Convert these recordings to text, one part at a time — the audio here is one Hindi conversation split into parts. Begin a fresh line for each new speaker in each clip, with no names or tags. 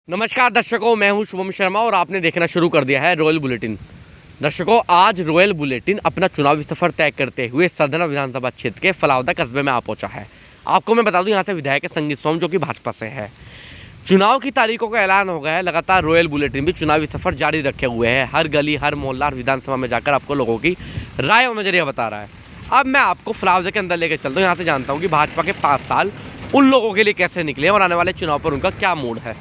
नमस्कार दर्शकों, मैं हूं शुभम शर्मा और आपने देखना शुरू कर दिया है रॉयल बुलेटिन। दर्शकों, आज रॉयल बुलेटिन अपना चुनावी सफर तय करते हुए सरधना विधानसभा क्षेत्र के फलावदा कस्बे में आ पहुंचा है। आपको मैं बता दूं, यहां से विधायक संगीत सोम जो कि भाजपा से है। चुनाव की तारीखों का ऐलान हो गया है। लगातार रॉयल बुलेटिन भी चुनावी सफर जारी रखे हुए है। हर गली, हर मोहल्ला, हर विधानसभा में जाकर आपको लोगों की राय और नजरिया बता रहा है। अब मैं आपको फलावदा के अंदर लेकर चलता हूँ। यहाँ से जानता हूँ कि भाजपा के 5 साल उन लोगों के लिए कैसे निकले और आने वाले चुनाव पर उनका क्या मूड है।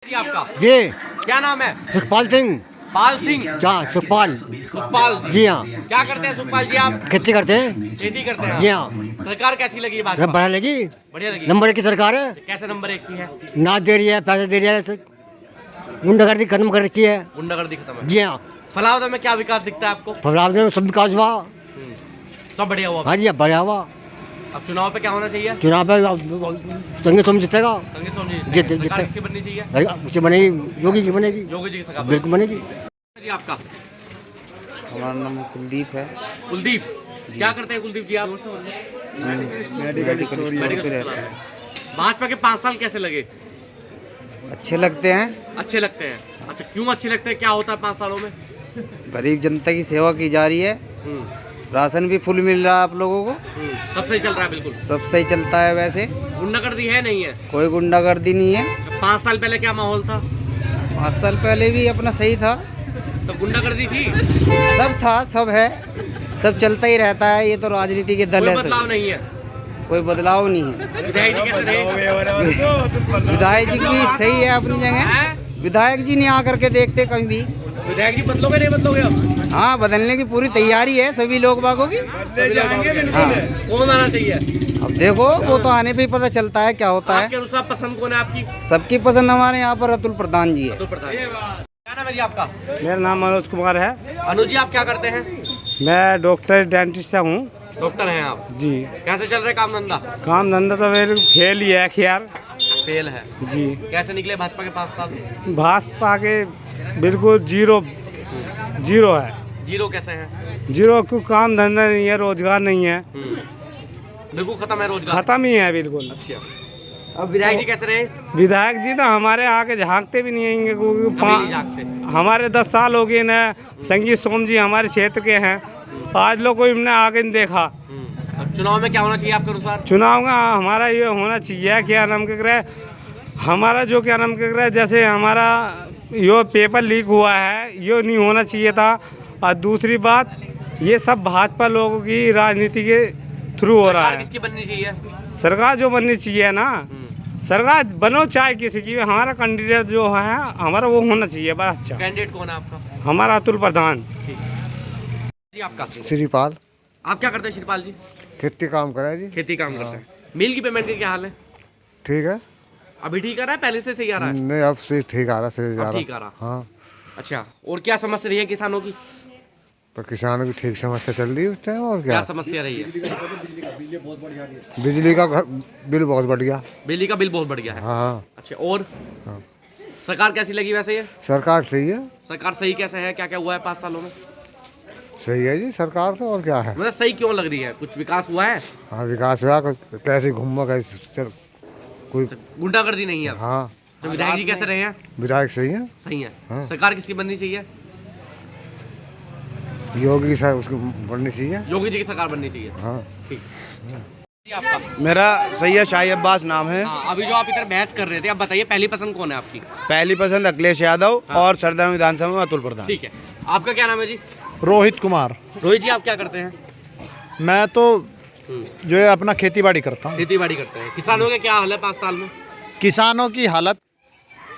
आपका
जी
क्या नाम है?
सुखपाल सिंह।
पाल सिंह।
सुखपाल
जी
हाँ।
क्या करते हैं सुखपाल जी आप?
खेती करते हैं।
खेती करते हैं
जी हाँ।
सरकार कैसी लगी भाजपा?
बढ़िया लगी।
बढ़िया लगी।
नंबर 1 की सरकार है।
कैसे नंबर 1 की है?
नाच दे रही है, पैसे दे रही है, गुंडागर्दी खत्म कर रखी है।
गुंडागर्दी खत्म है।
जी हाँ।
फलावदा में क्या विकास दिखता है आपको?
फलावदा में सब विकास हुआ।
सब बढ़िया हुआ।
हाँ जी, बढ़िया हुआ।
अब चुनाव पे क्या होना चाहिए?
चुनाव पे संगीत सोम जीतेगा।
संगीत सोम जी
जीते-
सरकार
जीते।
किसकी बननी चाहिए?
उसे बनेगी, योगी की बनेगी।
योगी जी की सरकार
बिल्कुल बनेगी।
जी आपका?
हमारा नाम कुलदीप है।
कुलदीप। क्या करते हैं कुलदीप जी आप?
मेडिकल स्टोर पे रहते हैं।
भाजपा के 5 साल कैसे लगे?
अच्छे लगते हैं।
अच्छे लगते हैं। अच्छा, क्यों अच्छे लगते हैं? क्या होता है 5 सालों में?
गरीब जनता की सेवा की जा रही है। राशन भी फुल मिल रहा है आप लोगों को।
सब सही चल रहा है। बिल्कुल
सब सही चलता है। वैसे
गुंडागर्दी है नहीं है?
कोई गुंडागर्दी नहीं है।
5 साल पहले क्या माहौल था?
5 साल पहले भी अपना सही था।
तो गुंडागर्दी थी?
सब था, सब है, सब चलता ही रहता है। ये तो राजनीति के दल
कोई
है।
बदलाव नहीं है?
कोई बदलाव नहीं है।
विधायक जी कैसे रहे?
विधायक जी भी सही है अपनी जगह। विधायक जी नहीं आकर के देखते कहीं भी।
विधायक जी बदलोगे नहीं बदलोगे अब?
हाँ, बदलने की पूरी तैयारी है सभी लोग बागों की।
हाँ। कौन आना चाहिए?
अब देखो, वो तो आने पे ही पता चलता है क्या होता है।
आपके अनुसार पसंद कौन है आपकी?
सबकी पसंद हमारे यहाँ पर अतुल प्रधान जी है।
अतुल प्रधान। क्या नाम है जी आपका?
मेरा नाम मनोज कुमार है।
अनुज जी, आप क्या करते हैं?
मैं डॉक्टर डेंटिस्ट हूँ
डॉक्टर हैं आप
जी।
कैसे चल रहा है काम धंधा?
काम धंधा तो मेरे फेल ही है खैर
फेल है
जी।
कैसे निकले भाजपा के 5 साल?
भाजपा के बिल्कुल जीरो है।
जीरो कैसे है?
जीरो को काम धंधा नहीं है, रोजगार नहीं है,
बिल्कुल खत्म है रोजगार।
खत्म ही है बिल्कुल।
अच्छा, अब विधायक जी कैसे रहे?
विधायक जी तो हमारे आके झांकते भी नहीं आएंगे क्योंकि
कभी नहीं झांकते।
हमारे 10 साल हो गए ना। संगीत सोम जी हमारे क्षेत्र के हैं, आज लोग कोई हमने आगे नहीं देखा।
अब चुनाव में क्या होना चाहिए आपके अनुसार?
चुनाव का हमारा ये होना चाहिए, क्या नाम कह रहा है हमारा, जो क्या नाम कह रहा है, जैसे हमारा यो पेपर लीक हुआ है, ये नहीं होना चाहिए था। और दूसरी बात, ये सब भाजपा लोगों की राजनीति के थ्रू हो रहा
सरकार
है।
किसकी बननी चाहिए?
सरकार जो बननी चाहिए ना, सरकार बनो चाहे किसी की, हमारा कैंडिडेट जो है हमारा वो होना चाहिए बस। अच्छा,
कैंडिडेट कौन है आपका?
हमारा अतुल प्रधान।
ठीक जी। आपका?
श्रीपाल।
आप क्या करते हैं श्रीपाल जी?
खेती काम करा जी।
खेती काम करते हैं। मिल की पेमेंट का क्या हाल है?
ठीक है।
अभी ठीक आ रहा है? पहले से सही आ रहा है?
नहीं, अब से ठीक आ रहा, से जा
अब ठीक आ रहा।
हाँ।
अच्छा, और क्या समस्या रही है किसानों की?
पर किसानों की ठीक समस्या चल रही है उस टाइम। और
क्या
क्या
समस्या रही है?
बिजली का बिल बहुत बढ़ गया।
बिजली का बिल बहुत बढ़ गया है।
हाँ।
अच्छा, और
हाँ।
सरकार कैसी लगी वैसे ये?
सरकार सही है।
सरकार सही कैसे है? क्या क्या हुआ है 5 सालों में?
सही है जी सरकार तो। और क्या है,
मतलब सही क्यों लग रही है? कुछ विकास हुआ है?
हाँ विकास हुआ। कैसे घूमो कैसे कोई।
गुंडागर्दी नहीं है?
हाँ।
तो विधायक जी कैसे रहे हैं?
विधायक सही है।
सही है।
हाँ।
सरकार किसकी बननी चाहिए?
योगी सर उसको बढ़नी चाहिए।
योगी जी की सरकार बननी चाहिए।
हाँ।
ठीक जी। आपका?
मेरा सैयद शाही अब्बास नाम है।
हाँ, अभी जो आप इधर बहस कर रहे थे, आप बताइए पहली पसंद कौन है आपकी?
पहली पसंद अखिलेश यादव और सरदार विधानसभा में अतुल प्रधान।
ठीक है। आपका क्या नाम है जी?
रोहित कुमार।
रोहित जी, आप क्या करते हैं?
मैं तो जो है अपना खेती बाड़ी करता हूँ।
खेती बाड़ी करते हैं। किसानों के क्या हाल है 5 साल में?
किसानों की हालत,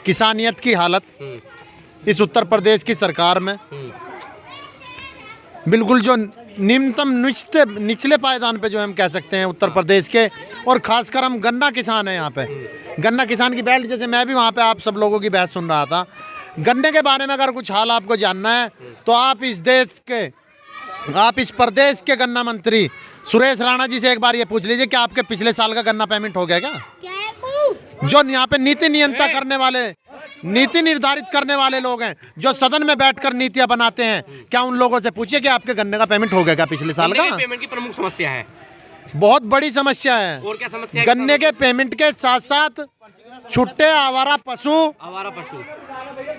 किसानियत की हालत इस उत्तर प्रदेश की सरकार में बिल्कुल जो निम्नतम निचले पायदान पे जो हम कह सकते हैं उत्तर प्रदेश के। और खासकर हम गन्ना किसान हैं यहाँ पे। गन्ना किसान की बेल्ट, जैसे मैं भी वहाँ पे आप सब लोगों की बहस सुन रहा था। गन्ने के बारे में अगर कुछ हाल आपको जानना है तो आप इस प्रदेश के गन्ना मंत्री सुरेश राणा जी से एक बार ये पूछ लीजिए कि आपके पिछले साल का गन्ना पेमेंट हो गया क्या? जो यहाँ पे नीति नियंत्रण करने वाले, नीति निर्धारित करने वाले लोग हैं, जो सदन में बैठकर नीतियां बनाते हैं, क्या उन लोगों से पूछिए कि आपके गन्ने का पेमेंट हो गया क्या पिछले साल का?
पेमेंट की प्रमुख समस्या है
बहुत बड़ी समस्या है।
और क्या समस्या है
गन्ने के पेमेंट के साथ साथ छुट्टे आवारा पशु,
आवारा पशु,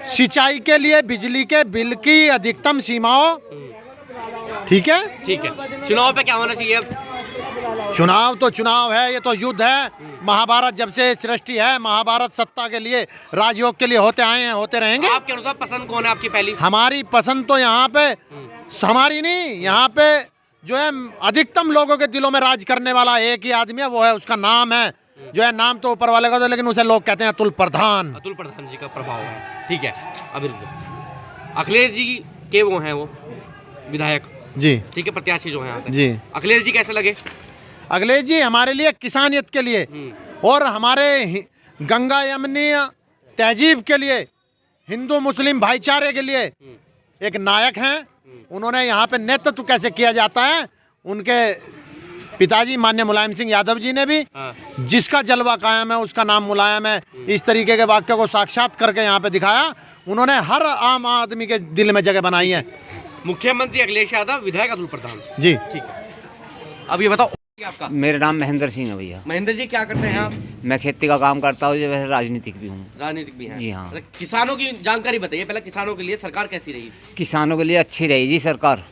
सिंचाई के लिए बिजली के बिल की अधिकतम सीमाओं, ठीक है।
ठीक है, चुनाव पे क्या होना चाहिए अब?
चुनाव तो चुनाव है, ये तो युद्ध है। महाभारत जब से सृष्टि है, महाभारत सत्ता के लिए, राजयोग के लिए होते आए हैं, होते रहेंगे।
आपके अनुसार पसंद कौन है आपकी पहली?
हमारी पसंद तो यहाँ पे, हमारी नहीं, यहाँ पे जो है अधिकतम लोगों के दिलों में राज करने वाला एक ही आदमी है, वो है, उसका नाम है, जो है नाम तो ऊपर वाले का था, लेकिन उसे लोग कहते हैं अतुल प्रधान।
अतुल प्रधान जी का प्रभाव है। ठीक है, अभी रुक जाओ। अखिलेश जी के वो हैं, वो विधायक,
जी
ठीक है, प्रत्याशी जो हैं यहाँ से।
जी।
अखिलेश जी कैसे लगे?
अखिलेश जी हमारे लिए किसानियत के लिए और हमारे गंगा यमुनी तहजीब के लिए, हिंदू मुस्लिम भाईचारे के लिए एक नायक हैं। उन्होंने यहाँ पे नेतृत्व कैसे किया जाता है, उनके पिताजी माननीय मुलायम सिंह यादव जी ने भी, जिसका जलवा कायम है उसका नाम मुलायम है, इस तरीके के वाक्य को साक्षात करके यहाँ पे दिखाया। उन्होंने हर आम आदमी के दिल में जगह बनाई है।
मुख्यमंत्री अखिलेश यादव, विधायक अतुल प्रधान।
जी
ठीक है, अब ये बताओ क्या आपका?
मेरा नाम महेंद्र सिंह है भैया।
महेंद्र जी क्या करते हैं आप?
मैं खेती का काम करता हूँ, वैसे राजनीतिक भी हूँ।
राजनीतिक भी हैं?
जी हाँ।
मतलब किसानों की जानकारी बताइए पहले, किसानों के लिए सरकार कैसी रही?
किसानों के लिए अच्छी रही जी सरकार,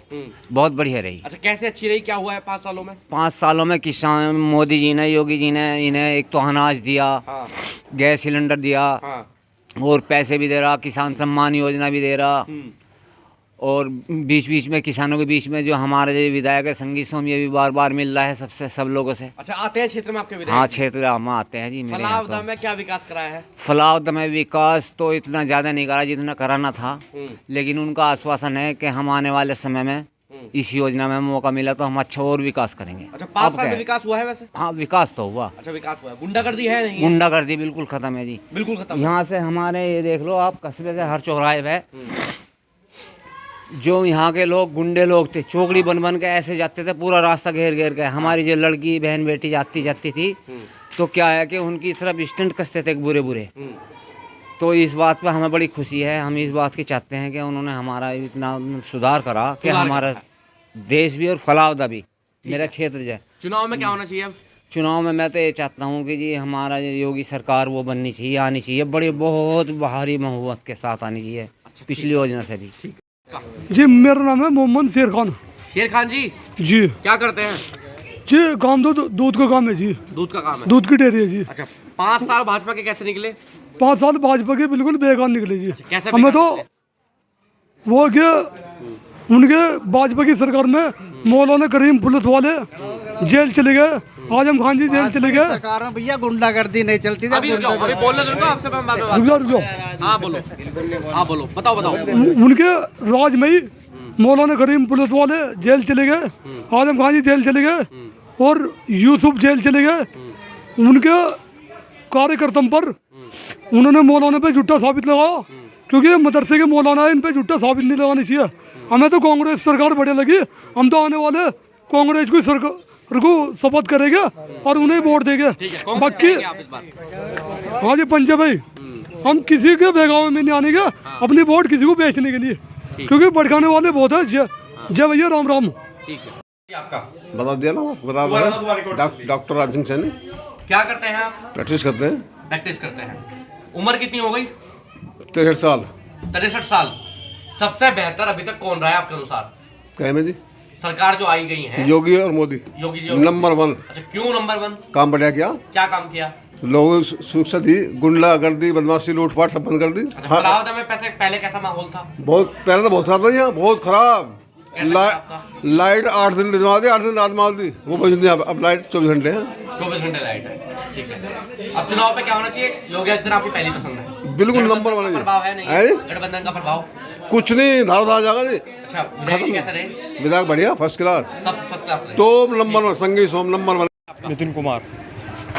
बहुत बढ़िया रही।
अच्छा, कैसे अच्छी रही, क्या हुआ है 5 सालों में?
5 सालों में किसान, मोदी जी ने, योगी जी ने इन्हें एक तो अनाज दिया,
हाँ।
गैस सिलेंडर दिया,
हाँ।
और पैसे भी दे रहा, किसान सम्मान योजना भी दे रहा, और बीच बीच में किसानों के बीच में जो हमारे जो विधायक है संगी सोम, ये भी बार बार मिल रहा है सबसे, सब लोगों से।
अच्छा, आते हैं क्षेत्र में आपके विधायक?
हाँ, क्षेत्र में आते हैं जी। मेरे यहाँ
फलावदा में क्या विकास कराया है?
फलावदा में विकास तो इतना ज़्यादा नहीं करा जितना कराना था, लेकिन उनका आश्वासन है कि हम आने वाले समय में इस योजना में मौका मिला तो हम अच्छा और विकास करेंगे।
अच्छा, 5 साल में विकास हुआ है वैसे?
हाँ, विकास तो हुआ।
अच्छा, विकास हुआ है। गुंडागर्दी है नहीं?
गुंडागर्दी बिल्कुल खत्म है जी,
बिल्कुल खत्म।
यहाँ से हमारे ये देख लो आप, कस्बे से हर चौराहे पे जो यहाँ के लोग, गुंडे लोग थे, चौकड़ी बन बन के ऐसे जाते थे, पूरा रास्ता घेर घेर के। हमारी जो लड़की बहन बेटी जाती थी तो क्या है कि उनकी तरफ स्टंट कसते थे बुरे बुरे। तो इस बात पे हमें बड़ी खुशी है, हम इस बात की चाहते हैं कि उन्होंने हमारा इतना सुधार करा कि हमारा देश भी और फलावदा भी, मेरा क्षेत्र जो है।
चुनाव में क्या होना चाहिए अब?
चुनाव में मैं तो ये चाहता हूँ कि जी हमारा योगी सरकार वो बननी चाहिए, आनी चाहिए, बड़ी बहुत भारी महबूबत के साथ आनी चाहिए, पिछली योजना से भी।
जी, मेरा नाम है मोहम्मद शेर खान।
शेर खान जी
जी
क्या करते हैं?
जी, काम तो दूध का काम है जी,
दूध का काम है।
दूध की डेयरी है जी।
अच्छा, 5 साल भाजपा के कैसे निकले?
5 साल भाजपा के बिल्कुल बेकार निकले जी।
कैसे
हमें तो
निकले?
वो क्या, उनके भाजपा की सरकार में मौलाना करीम पुलिस वाले जेल चले गए, आजम खान जी जेल चले गए।
सरकार में भैया गुंडागर्दी नहीं चलती थी।
अभी रुक जाओ, अभी बोलने दो आपसे, मैं बाद में बात
रुक जाओ, रुक जाओ।
हाँ बोलो, हाँ बोलो, बताओ।
उनके राज में ही मौलाना करीम पुलिस वाले जेल चले गए, आजम खान जी जेल चले गए, और यूसुफ जेल चले गए। उनके कार्यकर्ताओं पर उन्होंने मौलाना पे झूठा साबित लगाया, क्योंकि मदरसे के मौलाना है, इन पे झूठा साबित नहीं लगानी चाहिए। हमें तो कांग्रेस सरकार बढ़िया लगी, हम तो आने वाले कांग्रेस की सरकार को शपथ करेंगे और उन्हें वोट देंगे। बाकी हाँ जी, पंजा भाई, हम किसी के बेगाव में नहीं आने के, अपनी वोट किसी को बेचने के लिए, क्योंकि भड़काने वाले बहुत है। जय भैया, राम राम।
ठीक है, आपका
बता दिया ना, बता डॉक्टर राज सिंह सैनी।
क्या करते हैं आप?
प्रैक्टिस करते हैं।
प्रैक्टिस करते हैं। उम्र कितनी हो गई?
63 साल।
63 साल। सबसे बेहतर अभी तक कौन रहा है आपके अनुसार?
क्या में जी?
सरकार जो आई गई है,
योगी और मोदी।
योगी जी
नंबर 1।
अच्छा, क्यों नंबर 1?
काम बढ़िया किया।
क्या काम किया?
लोगों सुरक्षा दी, गुंडागर्दी, बदमाशी, लूटपाट सब बंद कर दी।
अच्छा, फलावदा में पहले कैसा माहौल था?
बहुत पहले तो बहुत खराब था यहाँ, बहुत खराब। लाइट 8 दिन दिनवा दी, 8 दिन रात मार दी, वो बच अब लाइट 24 घंटे है।
24 घंटे लाइट है। ठीक है, अब चुनाव पे क्या होना चाहिए? योगी आदित्यनाथ आपकी पहली पसंद है?
बिल्कुल नंबर 1 है।
प्रभाव है नहीं? गठबंधन का प्रभाव
कुछ नहीं, धार जाएगा जी।
अच्छा, विधायक कैसे रहे?
विधायक बढ़िया, फर्स्ट क्लास,
सब फर्स्ट क्लास रहे।
तो नंबर 1 संगी सोम नंबर 1।
नितिन कुमार।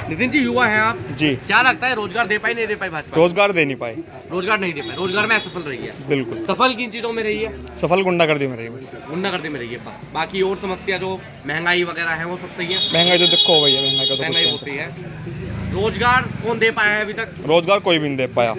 नितिन जी, युवा हैं आप
जी।
क्या लगता है रोजगार दे पाई, नहीं दे पाई भाजपा?
रोजगार दे नहीं पाए,
रोजगार नहीं दे पाए। रोजगार में असफल रही है।
बिल्कुल
सफल किन चीजों में रही है?
सफल गुंडागर्दी में रही बस।
गुंडागर्दी में रही है बस। बाकी और समस्या जो महंगाई वगैरह है वो सब सही है?
महंगाई तो देखो भैया, महंगाई का तो
महंगाई
कुछ
होती है। रोजगार कौन दे पाया है अभी तक?
रोजगार कोई भी नहीं दे पाया,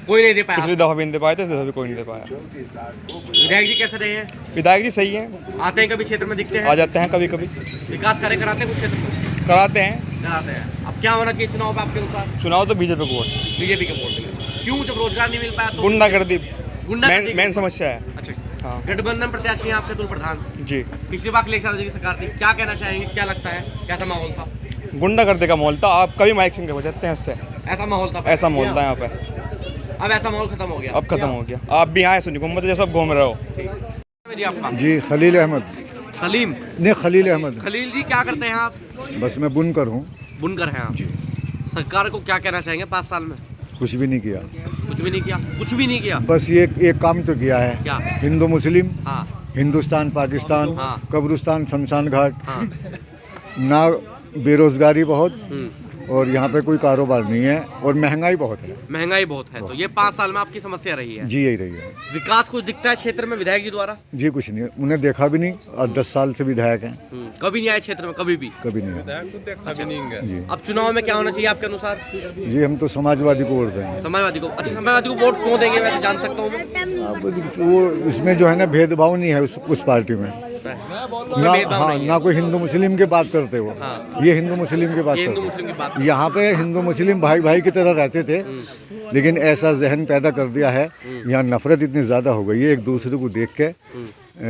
कोई नहीं दे पाया।
पिछली दफा भी नहीं दे पाए थे, इस दफा भी कोई नहीं दे पाया।
विधायक जी कैसे रहे हैं?
विधायक जी सही हैं,
आते हैं कभी क्षेत्र में, दिखते
आ
हैं,
जाते हैं कभी कभी,
विकास कार्य कराते हैं कुछ क्षेत्र में,
कराते हैं।
कराते हैं। अब क्या होना चाहिए चुनाव में आपके अनुसार?
चुनाव तो बीजेपी को वोट,
बीजेपी के वोट देंगे। क्यों? जब रोजगार नहीं मिल पाया तो
गुंडागर्दी
गुंडागर्दी
मेन समस्या है।
अच्छा,
हाँ
गठबंधन प्रत्याशी हैं आपके अतुल प्रधान,
जी।
पिछली बार अखिलेश यादव जी की सरकार थी, क्या कहना चाहेंगे, क्या लगता है, कैसा माहौल था?
गुंडागर्दी का माहौल था, आप कभी माइक सिंह के हो जाते हैं इससे,
ऐसा माहौल था?
ऐसा माहौल था यहाँ पे,
अब ऐसा माहौल खत्म हो गया,
अब खत्म हो गया। आप भी यहाँ सुनी घूमते जैसे घूम रहे हो।
जी आपका?
जी खलील अहमद।
सलीम?
नहीं खलील अहमद।
खलील जी क्या करते हैं आप?
बस मैं बुनकर हूँ।
बुनकर हैं आप?
जी।
सरकार को क्या कहना चाहेंगे 5 साल में?
कुछ भी नहीं किया।
कुछ भी नहीं किया? कुछ भी नहीं किया?
बस ये एक काम तो किया है।
क्या?
हिंदू मुस्लिम,
हाँ
हिंदुस्तान पाकिस्तान,
हाँ।
कब्रिस्तान शमशान घाट,
हाँ।
ना बेरोजगारी बहुत, और यहाँ पे कोई कारोबार नहीं है, और महंगाई बहुत है।
महंगाई बहुत है, तो ये 5 साल में आपकी समस्या रही है?
जी यही रही है।
विकास कुछ दिखता है क्षेत्र में विधायक जी द्वारा?
जी कुछ नहीं, उन्हें देखा भी नहीं, और 10 साल से विधायक हैं।
कभी नहीं आए क्षेत्र में? कभी भी?
कभी नहीं है। जी।
अब चुनाव में क्या होना चाहिए आपके अनुसार?
जी हम तो समाजवादी को वोट देंगे।
समाजवादी को? अच्छा, समाजवादी को वोट क्यों देंगे, वैसे जान सकता हूँ मैं?
अब वो इसमें जो है ना भेदभाव नहीं है उस पार्टी में ना। हाँ, ना कोई हिंदू मुस्लिम की बात करते हो।
हाँ।
ये हिंदू मुस्लिम की बात
ये हिंदू
करते
मुस्लिम की बात।
यहाँ पे हिंदू मुस्लिम भाई भाई की तरह रहते थे, लेकिन ऐसा जहन पैदा कर दिया है, यहाँ नफरत इतनी ज़्यादा हो गई है एक दूसरे को देख के,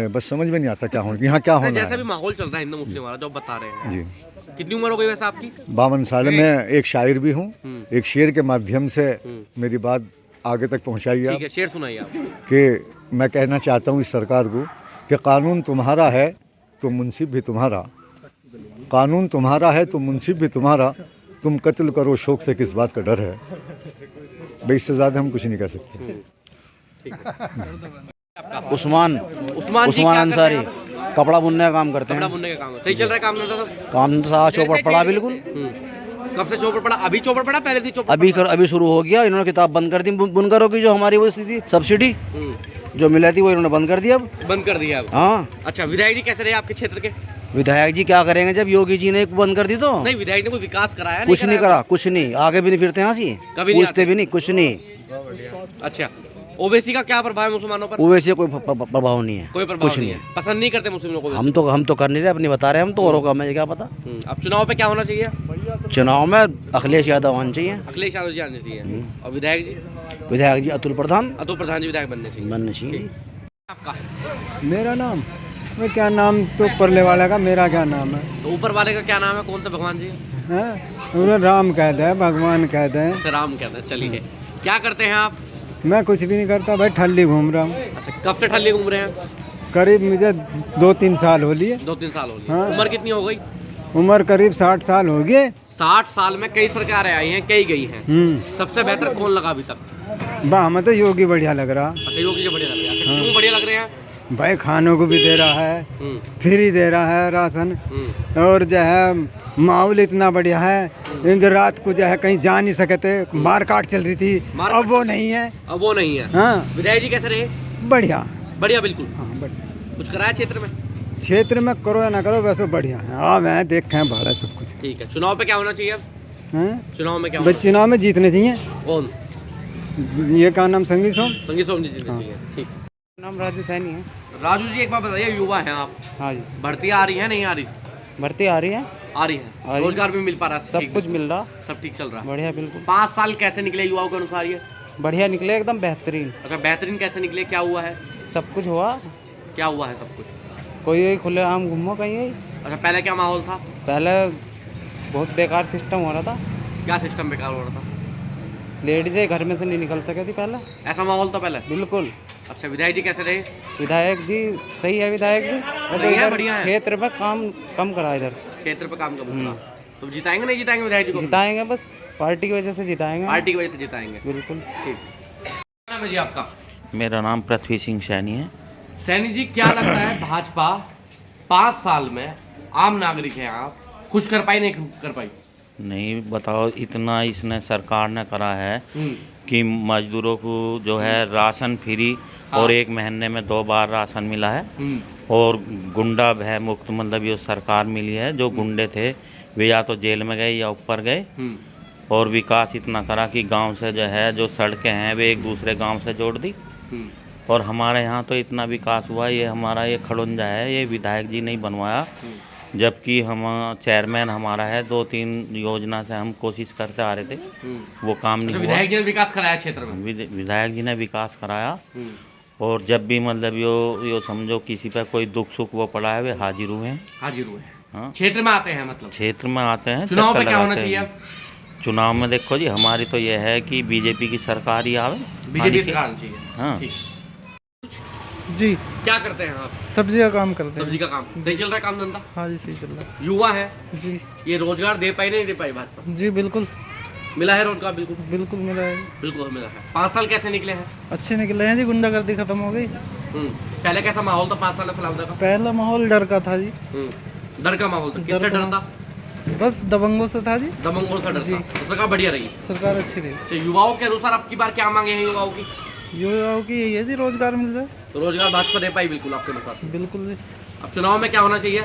बस समझ में नहीं आता क्या होना, यहाँ क्या होना
जैसा भी
है।
माहौल चल रहा है हिंदू मुस्लिम वाला जो आप बता रहे हैं।
जी।
कितनी उम्र हो गई वैसे आपकी?
52 साल में एक शायर भी हूँ, एक शेर के माध्यम से मेरी बात आगे तक पहुँचाई
ठीक है, शेर सुनाइए आप।
कि मैं कहना चाहता हूँ इस सरकार को कि कानून तुम्हारा है तो मुंसिफ भी तुम्हारा, कानून तुम्हारा है तो मुंसिफ भी तुम्हारा, तुम कत्ल करो शौक से किस बात का डर है। भाई इससे ज़्यादा हम कुछ नहीं कर सकते।
उस्मान
उस्मान
अंसारी, कपड़ा बुनने का काम करते
कपड़ा
हैं।
बुनने का काम है, सही चल रहा है काम धंधा सब?
काम तो सारा चौपट पड़ा बिल्कुल।
कब से चौपड़ पड़ा? अभी चौपड़ पड़ा, पहले थी चौपड़?
अभी शुरू हो गया। इन्होंने किताब बंद कर दी बुनकरों की, जो हमारी वो थी सब्सिडी जो मिला थी वो इन्होंने बंद कर दिया अब।
बंद कर दिया अब?
हाँ।
अच्छा, विधायक जी कैसे रहे आपके क्षेत्र के?
विधायक जी क्या करेंगे जब योगी जी ने बंद कर दी तो?
नहीं, विधायक ने कोई विकास कराया?
कुछ नहीं करा, कुछ नहीं, आगे भी नहीं फिरते यहाँ से,
कभी
पूछते भी नहीं, कुछ नहीं।
अच्छा, ओबीसी का क्या प्रभाव है मुसलमानों पर?
वैसे कोई प्रभाव नहीं है,
कोई प्रभाव
कुछ
नहीं है, पसंद नहीं करते मुस्लिमों को?
हम तो कर नहीं रहे, अपनी बता रहे हैं, हम तो औरों का हमें क्या पता।
अब चुनाव पे क्या होना चाहिए?
चुनाव में अखिलेश यादव आना चाहिए।
अखिलेश यादव जी आने चाहिए। और विधायक जी?
विधायक जी अतुल प्रधान
जी विधायक बनने चाहिए। आपका?
मेरा नाम, मैं क्या नाम तो परले वाले का, मेरा क्या नाम है?
तो ऊपर वाले का क्या नाम है? कौन सा भगवान जी?
उन्हें राम कहते हैं, भगवान कहते हैं।
अच्छा, राम कहते हैं। चलिए, क्या करते हैं आप?
मैं कुछ भी नहीं करता भाई, ठल्ली घूम रहा हूँ।
अच्छा, कब से ठल्ली घूम रहे हैं?
करीब मुझे 2-3 साल हो लिए।
2-3 साल हो गए।
हाँ।
उम्र कितनी हो गई?
उम्र करीब 60 साल हो गए।
60 साल में कई सरकारें आई हैं, कई गई हैं, सबसे बेहतर कौन लगा अभी तक?
हमें तो योगी बढ़िया लग रहा।
अच्छा, योगी जी बढ़िया लग रहे हैं। क्यों बढ़िया लग रहे हैं?
भाई खानों को भी दे रहा है, फ्री दे रहा है राशन, और जो है माहौल इतना बढ़िया है। इन रात को जो है कहीं जा नहीं सके थे, मार काट चल रही थी, अब वो नहीं है।
अब वो नहीं है।
हाँ।
विधायक जी कैसे रहे?
बढ़िया
बढ़िया, बिल्कुल।
हाँ बढ़िया।
कुछ कराया क्षेत्र में?
क्षेत्र में करो या ना करो वैसे बढ़िया है। हाँ मैं देखे हैं भाड़ा सब कुछ।
ठीक है, चुनाव पे क्या होना चाहिए अब? चुनाव में क्या
होना? चुनाव में जीतने चाहिए।
कौन?
ये का नाम संगीत सोम
जी जीतने चाहिए। ठीक।
नाम राजू सैनी है।
राजू जी, एक बात बताइए, युवा हैं आप?
हाँ जी।
भर्तियाँ आ रही है, नहीं आ रही?
भर्ती आ रही है।
आ रही है। रोजगार भी मिल पा रहा है?
सब कुछ मिल रहा,
सब ठीक चल रहा है?
बढ़िया बिल्कुल।
5 साल कैसे निकले युवाओं के अनुसार ये?
बढ़िया निकले, एकदम बेहतरीन।
अच्छा, बेहतरीन कैसे निकले? क्या हुआ है?
सब कुछ हुआ।
क्या हुआ है सब कुछ?
कोई खुले आम घूमो कहीं।
अच्छा, पहले क्या माहौल था?
पहले बहुत बेकार सिस्टम हो रहा था।
क्या सिस्टम बेकार हो रहा था?
लेडीजें घर में से नहीं निकल सके थी पहले।
ऐसा माहौल था पहले?
बिल्कुल।
अच्छा, विधायक जी कैसे रहे?
विधायक जी सही है, विधायक भी
सही है, बढ़िया है।
क्षेत्र में काम कम करा, इधर
क्षेत्र पे काम कम करा। तो जिताएंगे नहीं जिताएंगे विधायक जी को?
जिताएंगे, बस पार्टी की वजह से जिताएंगे।
पार्टी की वजह से जिताएंगे,
बिल्कुल।
ठीक। क्या नाम है जी आपका?
मेरा नाम पृथ्वी सिंह सैनी है।
सैनी जी, क्या लगता है भाजपा 5 साल में, आम नागरिक हैं आप, खुश कर पाई, नहीं कर पाई?
नहीं, बताओ, इतना इसने सरकार ने करा है कि मजदूरों को जो है राशन फ्री, और 1 महीने में 2 बार राशन मिला है, और गुंडा भय मुक्त मतलब ये सरकार मिली है। जो गुंडे थे वे या तो जेल में गए या ऊपर गए, और विकास इतना करा कि गांव से जो है जो सड़कें हैं वे एक दूसरे गांव से जोड़ दी, और हमारे यहाँ तो इतना विकास हुआ, ये हमारा ये खड़ुंजा है, ये विधायक जी नहीं बनवाया, जबकि हम चेयरमैन हमारा है, 2-3 योजना से हम कोशिश करते आ रहे थे, वो काम नहीं हुआ।
विधायक जी ने विकास कराया क्षेत्र में?
विधायक जी ने विकास कराया, और जब भी मतलब यो समझो किसी पर कोई दुख सुख वो पड़ा है, वे हाजिर हुए हैं।
हाजिर हुए हैं।
हाँ,
क्षेत्र में आते हैं, मतलब
क्षेत्र में आते हैं।
चुनाव पे क्या होना चाहिए अब?
चुनाव में देखो जी, हमारी तो ये है कि बीजेपी की सरकार ही आवे,
बीजेपी सरकार आनी चाहिए।
हाँ
जी।
क्या करते हैं आप?
सब्जी का काम करते हैं।
सब्जी का काम सही चल रहा है, काम धंधा?
हाँ जी, सही चल रहा है।
युवा है
जी,
ये रोजगार दे पाई नहीं दे पाई भाजपा?
जी बिल्कुल
मिला है रोजगार, बिल्कुल
बिल्कुल मिला है।
बिल्कुल मिला है। 5 साल कैसे निकले हैं?
अच्छे निकले हैं जी, गुंडागर्दी खत्म हो गई।
पहले कैसा माहौल था 5 साल में फलावदा का?
पहला माहौल डर का था जी।
डर का माहौल था? किससे डर था?
बस दबंगों से था जी।
दबंगों से डर था। तो सरकार बढ़िया रही?
सरकार अच्छी रही।
अच्छा, युवाओं के अनुसार आपकी बार क्या मांगे हैं युवाओं की?
युवाओं की यही है जी, रोजगार मिल जाए।
तो रोजगार भाजपा दे पाई बिल्कुल आपके अनुसार?
बिल्कुल जी।
अब चुनाव में क्या होना चाहिए?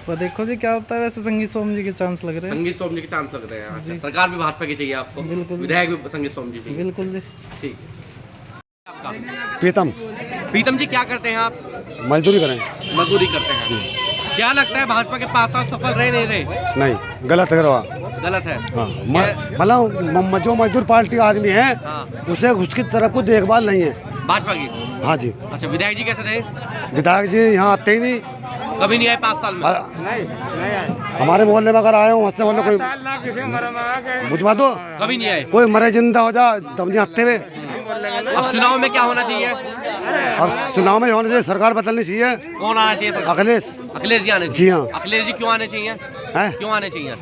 पर देखो जी क्या होता है, वैसे संगीत सोम जी के चांस लग रहे हैं।
संगीत सोम जी के चांस लग रहे हैं। अच्छा, सरकार भी भाजपा की चाहिए आपको?
बिल्कुल।
विधायक भी संगीत सोम जी चाहिए?
बिल्कुल जी।
ठीक। आपका
प्रीतम
प्रीतम जी क्या करते हैं आप?
मजदूरी करें।
मजदूरी करते हैं। क्या लगता है भाजपा के 5 साल सफल रहे नहीं रहे?
नहीं, गलत है।
गलत है।
हाँ, मतलब जो मजदूर पार्टी आदमी है, उसे उसकी तरफ को देखभाल नहीं है
भाजपा की।
हाँ जी।
अच्छा, विधायक जी कैसे रहे?
विधायक जी यहाँ आते ही नहीं,
कभी नहीं आए 5 साल में?
हमारे मोहल्ले में अगर आए हो, उससे कोई बुझवा दो,
कभी नहीं आए।
कोई मरे जिंदा हो जा तब नहीं आते हुए।
अब चुनाव में क्या होना चाहिए?
अब चुनाव में होने चाहिए, सरकार बदलनी चाहिए।
कौन आना चाहिए?
अखिलेश।
अखिलेश जी आने चाहिए?
जी हाँ।
अखिलेश जी क्यों आने चाहिए? क्यों आने चाहिए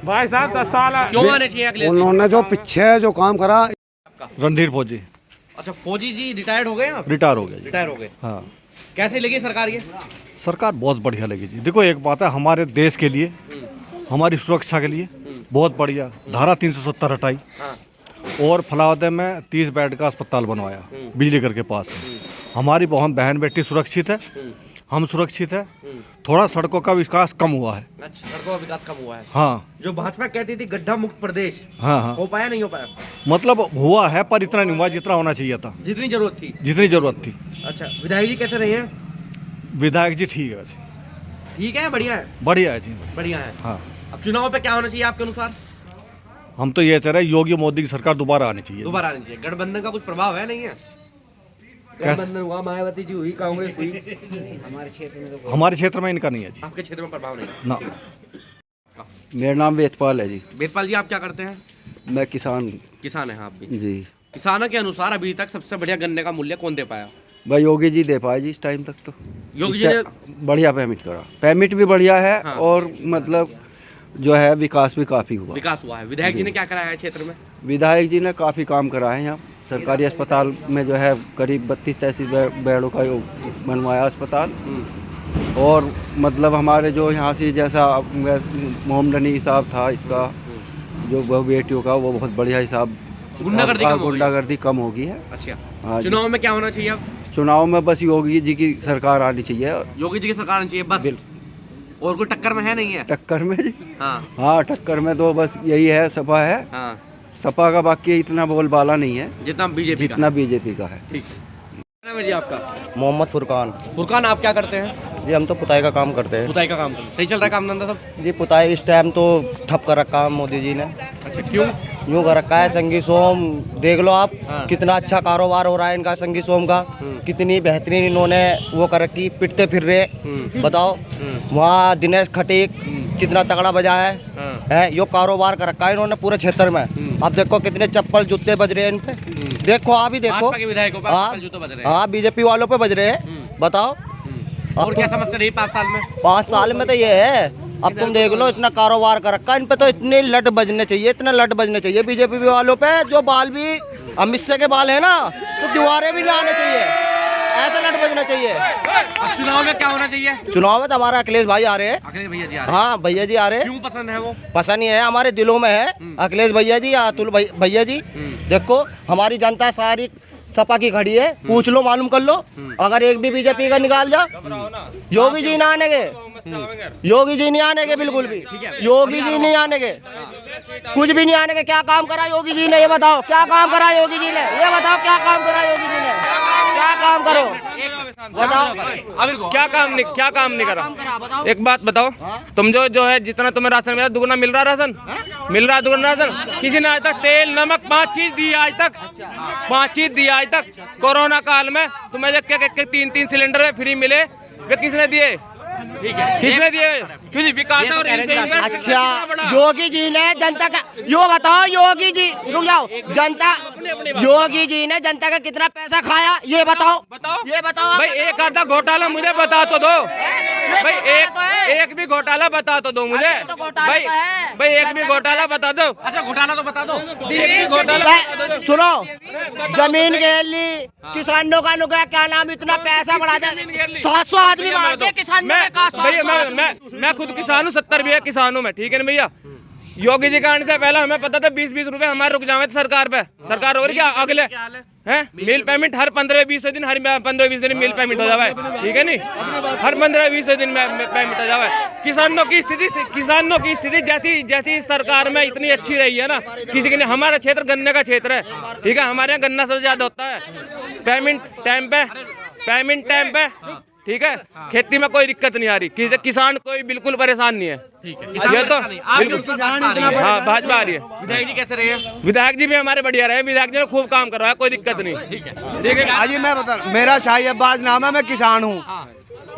भाई साहब? 10 साल
क्यों आने चाहिए अखिलेश जी?
उन्होंने जो पीछे जो काम करा।
रणधीर फौजी।
अच्छा, फौजी जी रिटायर्ड हो गए आप?
रिटायर हो गए जी।
रिटायर हो गए।
हाँ।
कैसे लगी सरकार ये?
सरकार बहुत बढ़िया लगी जी। देखो एक बात है, हमारे देश के लिए, हमारी सुरक्षा के लिए बहुत बढ़िया धारा 370 हटाई, और फलावदे में 30 बेड का अस्पताल बनवाया बिजली घर के पास। हमारी बहन बेटी सुरक्षित है, हम सुरक्षित है। थोड़ा सड़कों का विकास कम हुआ है।
अच्छा, सड़कों का विकास कम हुआ है।
हाँ।
जो भाजपा कहती थी गड्ढा मुक्त प्रदेश,
हाँ,
हो पाया नहीं हो पाया?
मतलब हुआ है पर इतना नहीं हुआ जितना होना चाहिए था,
जितनी जरूरत थी।
जितनी जरूरत थी।
अच्छा, विधायक जी कैसे रहे हैं?
विधायक जी ठीक है वैसे।
ठीक है, बढ़िया है।
बढ़िया है जी।
बढ़िया है।
हाँ।
अब चुनाव पे क्या होना चाहिए आपके अनुसार?
हम तो ये चाह रहे हैं योगी मोदी की सरकार दोबारा आनी चाहिए।
दोबारा आनी चाहिए। गठबंधन का कुछ प्रभाव है नहीं है? गठबंधन हुआ, मायावती जी हुई, कांग्रेस हुई।
हमारे क्षेत्र में इनका नहीं है जी।
आपके क्षेत्र में प्रभाव नहीं
ना।
मेरा नाम वेदपाल है जी।
वेदपाल जी, आप क्या करते हैं?
मैं किसान
है आप भी?
जी।
किसानों के अनुसार अभी तक सबसे बढ़िया गन्ने का मूल्य कौन दे पाया?
भाई योगी जी दे पाए जी इस टाइम तक तो।
योगी जी ने
बढ़िया पेमेंट करा, पेमेंट भी बढ़िया है। हाँ। और मतलब जो है विकास भी काफ़ी हुआ।
विकास हुआ है। विधायक जी ने क्या कराया है क्षेत्र में?
विधायक जी ने काफ़ी काम कराए हैं यहाँ। सरकारी अस्पताल में जो है करीब 32-33 बेडों का बनवाया अस्पताल। और मतलब हमारे जो यहाँ से जैसा मोहम्मदनी हिसाब था इसका, जो बहु बेटियों का, वो बहुत बढ़िया हिसाब। गुंडागर्दी कम होगी है।
अच्छा, हाँ। चुनाव में क्या होना चाहिए अब?
चुनाव में बस योगी जी की सरकार आनी चाहिए।
योगी जी की सरकार आनी चाहिए बस? और कोई टक्कर में है नहीं है?
टक्कर में जी?
हाँ,
टक्कर में तो बस यही है, सपा है।
हाँ।
सपा का बाकी इतना बोलबाला नहीं है
जितना बीजेपी
का है।
ठीक है जी। आपका?
मोहम्मद फुरकान।
फुरकान, आप क्या करते हैं?
जी हम तो पुताई का काम करते हैं।
पुताई का काम सही चल रहा है, काम धंधा सब?
जी पुताई इस टाइम तो ठप कर रखा है मोदी जी ने।
अच्छा, क्यों?
यूँ कर रखा है, संगीत सोम देख लो आप।
हाँ।
कितना अच्छा कारोबार हो रहा है इनका संगीत सोम का। कितनी बेहतरीन इन्होंने वो कर रखी, पिटते फिर रहे। बताओ, वहाँ दिनेश खटीक कितना तगड़ा बजा है। यो कारोबार कर रखा है इन्होंने पूरे क्षेत्र में। अब देखो कितने चप्पल जूते बज रहे हैं इन पे। देखो आप ही देखो, हाँ बीजेपी वालों पे बज रहे हैं। बताओ
और क्या समस्या रही 5 साल में?
5 साल में तो ये है, अब तुम देख लो इतना कारोबार कर रखा है इन पे, तो इतने लट बजने चाहिए, इतने लट बजने चाहिए बीजेपी वालों पे। जो बाल भी अमित शाह के बाल है ना, तो दीवारे भी ना आने चाहिए, ऐसा लट बजना चाहिए।
अब चुनाव में क्या होना चाहिए?
चुनाव में तो हमारा अखिलेश भाई आ रहे हैं।
अखिलेश भैया जी आ रहे हैं?
हाँ भैया जी आ रहे हैं।
क्यों पसंद है वो?
पसंद ही है, हमारे दिलों में है अखिलेश भैया जी, अतुल भैया जी। देखो हमारी जनता सारी सपा की खड़ी है, पूछ लो, मालूम कर लो। अगर एक भी बीजेपी का निकाल जा, योगी जी ना आने के, योगी जी नहीं आने के, बिल्कुल भी योगी जी नहीं आने के, कुछ भी नहीं आने के। क्या काम करा योगी जी ने, ये बताओ? क्या काम करा योगी जी ने, ये बताओ? क्या काम करा योगी जी ने? क्या काम करो
क्या काम नहीं करा। एक बात बताओ, तुम जो है जितना तुम्हें राशन मिला दुगना मिल रहा राशन, मिल रहा दुगना राशन। किसी ने आज तक तेल नमक 5 चीज दी आज तक, 5 चीज दी आज तक। कोरोना काल में तुम्हें जो 3-3 सिलेंडर फ्री मिले वे किसने दिए? किसने दिए? क्यों जी विकास और
अच्छा योगी जी ने जनता का यो बताओ, योगी जी रुक जाओ, जनता योगी जी ने जनता का कितना पैसा खाया ये बताओ, ये बताओ
भाई। एक आधा घोटाला मुझे बता तो दो भाई, एक भी घोटाला बता तो दो मुझे भाई, एक भी घोटाला बता दो।
अच्छा घोटाला तो बता दो।
सुनो, जमीन घेर ली, किसानों का नुकसान, क्या नाम, इतना पैसा बढ़ा दिया, 700 आदमी मार दिए किसानों
ने। मैं खुद किसान हूँ, 70 भी किसान हूँ मैं, ठीक है ना भैया। योगी जी का आने से पहले हमें पता था 20-20 रुपए हमारे रुक जावे सरकार पे। सरकार हो रही क्या अगले हैं? मिल पेमेंट हर 15-20 दिन, हर 15-20 दिन मिल पेमेंट हो जावे, ठीक है नहीं? हर 15-20 दिन में पेमेंट हो जावे। किसानों की स्थिति जैसी इस सरकार में इतनी अच्छी रही है ना, किसी के नहीं। हमारा क्षेत्र गन्ने का क्षेत्र है, ठीक है, हमारे यहाँ गन्ना सबसे ज्यादा होता है। पेमेंट टाइम पे, ठीक है। खेती में कोई दिक्कत नहीं आ रही, किसान कोई बिल्कुल परेशान नहीं है, ठीक है। ये तो बिल्कुल हाँ भाजपा आ रही है।
विधायक जी कैसे रहे?
विधायक जी भी हमारे बढ़िया रहे, विधायक जी ने खूब काम करवाया, कोई दिक्कत नहीं, ठीक है।
आज मैं बता, मेरा शाही अब्बास नाम है, मैं किसान हूँ,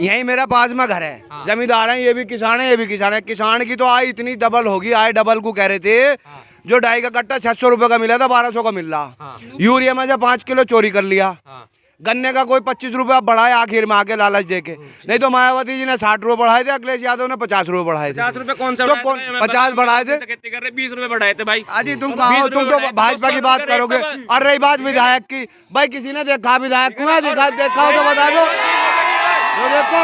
यही मेरा पास में घर है, जमींदार है, ये भी किसान है, ये भी किसान है। किसान की तो आय इतनी डबल होगी, आय डबल को कह रहे थे। जो 2.5 का कट्टा 600 रुपए का मिला था 1200 का मिल रहा। यूरिया में से 5 किलो चोरी कर लिया। गन्ने का कोई 25 रुपया बढ़ाया आखिर में आके लालच देके, नहीं तो मायावती जी ने 60 रुपए बढ़ाए थे, अखिलेश यादव ने 50 रुपए बढ़ाए थे।
50 रुपए कौन सा?
तो 50 बढ़ाए थे,
20 रुपए बढ़ाए थे भाई।
अजी तुम तो भाजपा की बात करोगे। और रही बात विधायक की, भाई किसी ने देखा विधायक को? देखा हो तो बता दो। देखो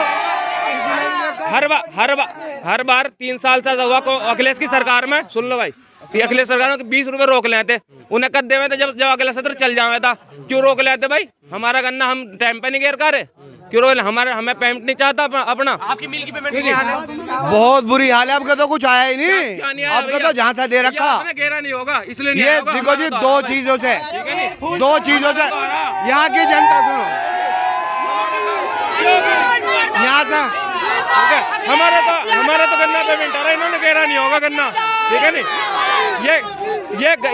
हर बार 3 साल से हुआ को अखिलेश की सरकार में, सुन लो भाई, अखिलेश सरकार में 20 रुपए रोक लेते, उन्हें कद देवे थे जब अगला सत्र चल जावे था। क्यों रोक लेते भाई? हमारा गन्ना हम टाइम पे नहीं घेर कर रहे, क्यों रोक? हमें पेमेंट नहीं चाहता अपना।
आपकी मिल की पेमेंट नहीं हाल है?
बहुत बुरी हाल है, आपका तो कुछ आया ही नहीं, आपका तो जहाँ से दे रखा
घेरा नहीं होगा, इसलिए
ये देखो जी। 2 चीजों से यहाँ की जनता, सुनो, यहाँ से हमारा तो गन्ना पेमेंट आ रहा है, इन्होंने घेरा नहीं होगा गन्ना, ठीक है नहीं?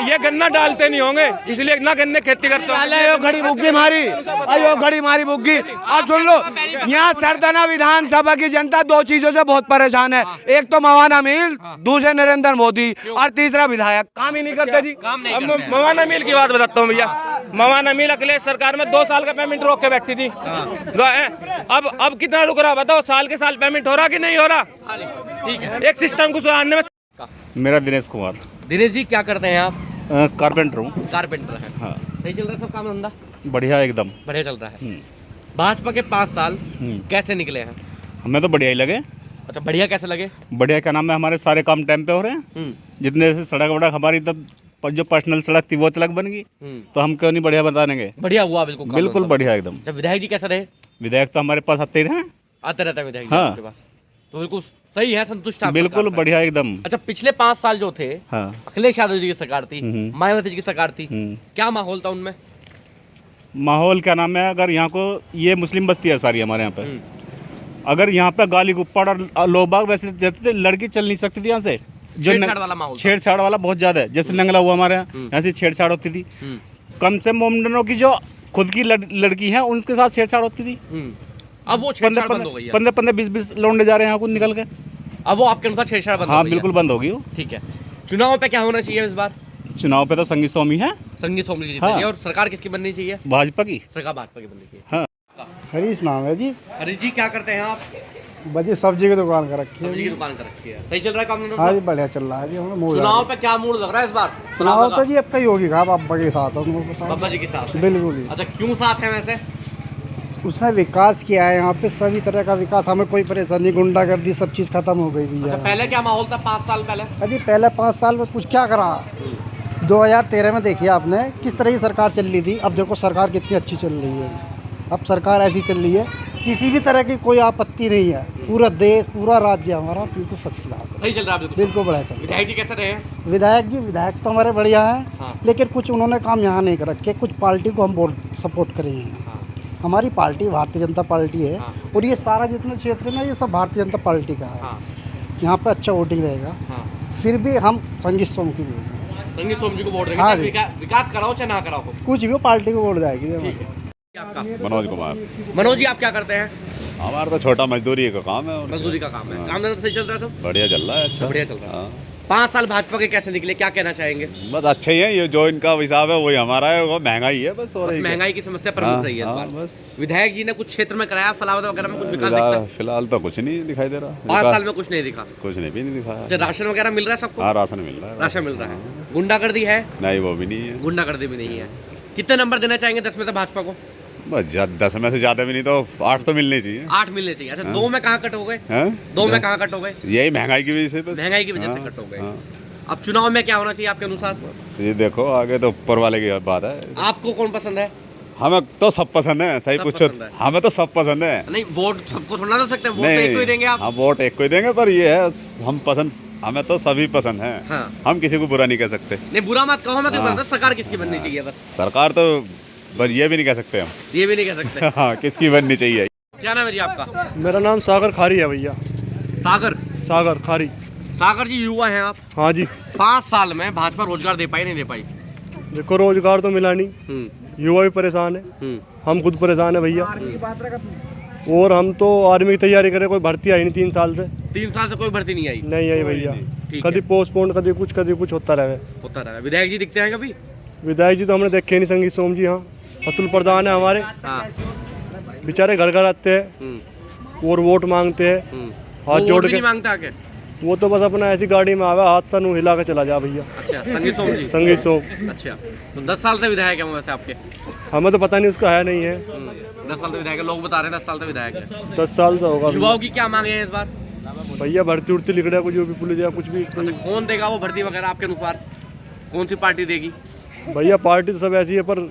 ये गन्ना डालते नहीं होंगे, इसलिए ना गन्ने खेती करते हो। घड़ी बुग्गी मारी, अयो घड़ी मारी बुग्गी। अब सुन लो, यहाँ सरदाना विधानसभा की जनता 2 चीजों से बहुत परेशान है। एक तो मवाना मिल, दूसरे नरेंद्र मोदी, और तीसरा विधायक काम ही नहीं करते जी।
मवाना मिल की बात बताता हूँ भैया। मवाना मिल अखिलेश सरकार में 2 साल का पेमेंट रोक के बैठी थी। अब कितना रुक रहा बताओ? साल के साल पेमेंट हो रहा कि नहीं हो रहा?
ठीक है,
एक सिस्टम को सुधारने में।
मेरा दिनेश कुमार।
दिनेश जी क्या करते हैं आप?
कारपेंटर हूँ।
कारपेंटर है,
हाँ।
सही चल रहा है सब काम धंधा?
बढ़िया, एकदम
बढ़िया चल रहा है। भाजपा के 5 साल कैसे निकले हैं?
हमें तो बढ़िया ही लगे।
अच्छा, बढ़िया कैसे लगे?
बढ़िया क्या नाम है, हमारे सारे काम टाइम पे हो रहे हैं। जितने से सड़क वड़क हमारी तब जो पर्सनल सड़क थी वो तलक बन गई, तो हम क्यों नहीं बढ़िया बताएंगे?
बढ़िया हुआ, बिल्कुल
बढ़िया एकदम।
जब विधायक जी कैसे रहे?
विधायक तो हमारे पास आते ही रहे,
आते रहता है विधायक
हाँ।
आपके पास, तो बिल्कुल सही है, संतुष्ट आप?
बिल्कुल बढ़िया एकदम।
अच्छा, पिछले 5 साल जो थे,
हाँ।
अखिलेश यादव जी की सरकार थी, मायावती जी की सरकार थी, क्या माहौल था उनमें?
माहौल क्या नाम है, अगर यहाँ को ये मुस्लिम बस्ती है सारी हमारे यहाँ पे, अगर यहाँ पे गाली गुप्पड़ और लोग बाग वैसे जाते थे, लड़की चल नहीं सकती थी यहाँ से। जो छेड़छाड़ वाला बहुत ज्यादा है, जैसे नंगला हुआ हमारे यहाँ से छेड़छाड़ होती थी। कम से मोमडनों की जो खुद की लड़की है उनके साथ छेड़छाड़ होती थी।
अब वो छेड़छाड़ बंद हो गई है।
15-20 लौंडे जा रहे हैं यहाँ को निकल के,
अब वो आपके अनुसार छेड़छाड़ बंद हो गई है?
हाँ बिल्कुल बंद होगी वो।
ठीक है, चुनाव पे क्या होना चाहिए इस बार?
चुनाव पे तो संगी स्वामी है,
संगी स्वामी जी। हाँ। और सरकार किसकी बननी चाहिए?
भाजपा की।
सरकार भाजपा की बननी चाहिए।
हाँ।
हरीश नाम है जी।
हरीश जी क्या करते हैं आप?
बजी सब्जी की दुकान कर रखी है।
सब्जी की दुकान कर रखी है, सही चल रहा है काम?
हाँ जी, बढ़िया चल रहा है जी।
चुनाव पे क्या मूड लग रहा है इस बार?
चुनाव तो जी अब कहीं होगी, बाबा के साथ,
बाबा जी के साथ
बिल्कुल ही।
अच्छा, क्यों साथ है वैसे?
उसने विकास किया है यहाँ पे, सभी तरह का विकास, हमें कोई परेशानी, गुंडागर्दी सब चीज़ खत्म हो गई भैया।
अच्छा, पहले क्या माहौल था 5 साल पहले?
अजी पहले 5 साल में कुछ क्या करा? 2013 में देखिए आपने किस तरह की सरकार चल रही थी, अब देखो सरकार कितनी अच्छी चल रही है। अब सरकार ऐसी चल रही है, किसी भी तरह की कोई आपत्ति नहीं है। पूरा देश, पूरा राज्य हमारा बिल्कुल फर्स्ट क्लास है,
सही चल रहा है,
बिल्कुल बढ़िया चल रहा है।
विधायक जी कैसे रहे?
विधायक तो हमारे बढ़िया हैं। हाँ। लेकिन कुछ उन्होंने काम यहाँ नहीं कर रखे, कुछ पार्टी को हम सपोर्ट कर रहे हैं।
हाँ।
हमारी पार्टी भारतीय जनता पार्टी है।
हाँ।
और ये सारा जितना क्षेत्र है ना, ये सब भारतीय जनता पार्टी का है।
हाँ।
यहाँ पे अच्छा वोटिंग रहेगा।
हाँ।
फिर भी हम संगीत सोम की वोट देंगे।
संगीत सोम जी को वोट देंगे।
हाँ
चाहे
जी।
विकास कराओ चाहे ना कराओ,
कुछ भी हो, पार्टी को वोट जाएगी।
ठीक है। आपका
मनोज कुमार।
मनोज जी, आप क्या करते हैं?
हमारा तो छोटा मजदूरी का काम है।
मजदूरी का काम है। काम धंधा सही चल रहा है सब?
बढ़िया चल रहा है। अच्छा
बढ़िया चल रहा है। 5 साल भाजपा के कैसे निकले, क्या कहना चाहेंगे?
बस अच्छे ही है, ये जो इनका हिसाब है वही हमारा है, वो महंगाई है बस। और
महंगाई की समस्या प्रमुख रही है इस बार।
बस
विधायक जी ने कुछ क्षेत्र में कराया, फलावदा वगैरह में कुछ विकास दिखता है?
फिलहाल तो कुछ नहीं दिखाई दे रहा।
5 साल में कुछ नहीं दिखा?
कुछ नहीं भी नहीं दिखाया।
अच्छा, राशन वगैरह मिल रहा है सबको?
हाँ, राशन मिल रहा है।
राशन मिल रहा है। गुंडागर्दी है?
नहीं, वो भी नहीं है।
गुंडागर्दी भी नहीं है। कितने नंबर देना चाहेंगे 10 में से भाजपा को?
बस 10 में से ज्यादा भी नहीं तो 8 तो मिलने चाहिए।
8 मिलने चाहिए। अच्छा, 2 में कहाँ कट हो गए? 2 में कहाँ कट हो गए?
यही महंगाई की वजह से। बस
महंगाई की वजह से कट हो गए। अब चुनाव में क्या होना चाहिए आपके अनुसार?
ये देखो, आगे तो ऊपर वाले की बात है।
आपको कौन पसंद है?
हमें तो सब पसंद है। सही पूछो, हमें तो सब पसंद है।
नहीं, वोट सबको थोड़ा दे सकते हैं। वोट तो एक को ही देंगे आप?
हाँ, वोट एक को ही देंगे, पर ये है हम पसंद, हमें तो सभी पसंद है।
हाँ।
हम किसी को बुरा नहीं कह सकते।
नहीं, बुरा मत कहो। मैं तो कहता हूं, सरकार किसकी बननी चाहिए? बस
सरकार तो बस ये भी नहीं कह सकते हम।
ये भी नहीं कह सकते।
हाँ, किसकी बननी चाहिए।
क्या नाम है जी आपका?
मेरा नाम सागर खारी है भैया। सागर खारी।
सागर जी, युवा हैं आप?
हाँ जी।
5 साल में भाजपा रोजगार दे पाई नहीं दे पाई?
देखो, रोजगार तो मिला नहीं, युवा भी परेशान है, हम खुद परेशान है भैया। और हम तो आर्मी की तैयारी करें, कोई भर्ती आई नहीं 3 साल से।
3 साल से कोई भर्ती नहीं आई?
नहीं आई भैया। कभी पोस्टपोन, कभी कुछ होता रहे।
विधायक जी दिखते हैं कभी?
विधायक जी तो हमने देखे नहीं। संगीत सोम जी, हाँ, अतुल प्रधान है हमारे। बेचारे घर घर आते हैं और वोट मांगते हैं, हाथ जोड़ के।
नहीं मांगता आके?
वो तो बस अपना ऐसी गाड़ी में आवे, हाथ सा हिला के चला जा भैया।
अच्छा, संगीत सोम जी?
संगीत सोम।
अच्छा, तो 10 साल से विधायक है वैसे आपके?
हमें तो पता नहीं, उसका है नहीं है।
10 साल से विधायक है, लोग बता रहे हैं 10 साल से विधायक है।
10 साल से होगा।
युवाओं की क्या मांगे हैं इस बार?
भैया भर्ती उड़ती लिख रहा है, जो भी पुलिस या कुछ भी।
अच्छा, कौन देगा वो भर्ती वगैरह आपके अनुसार? कौन सी पार्टी देगी?
भैया पार्टी तो सब ऐसी है, पर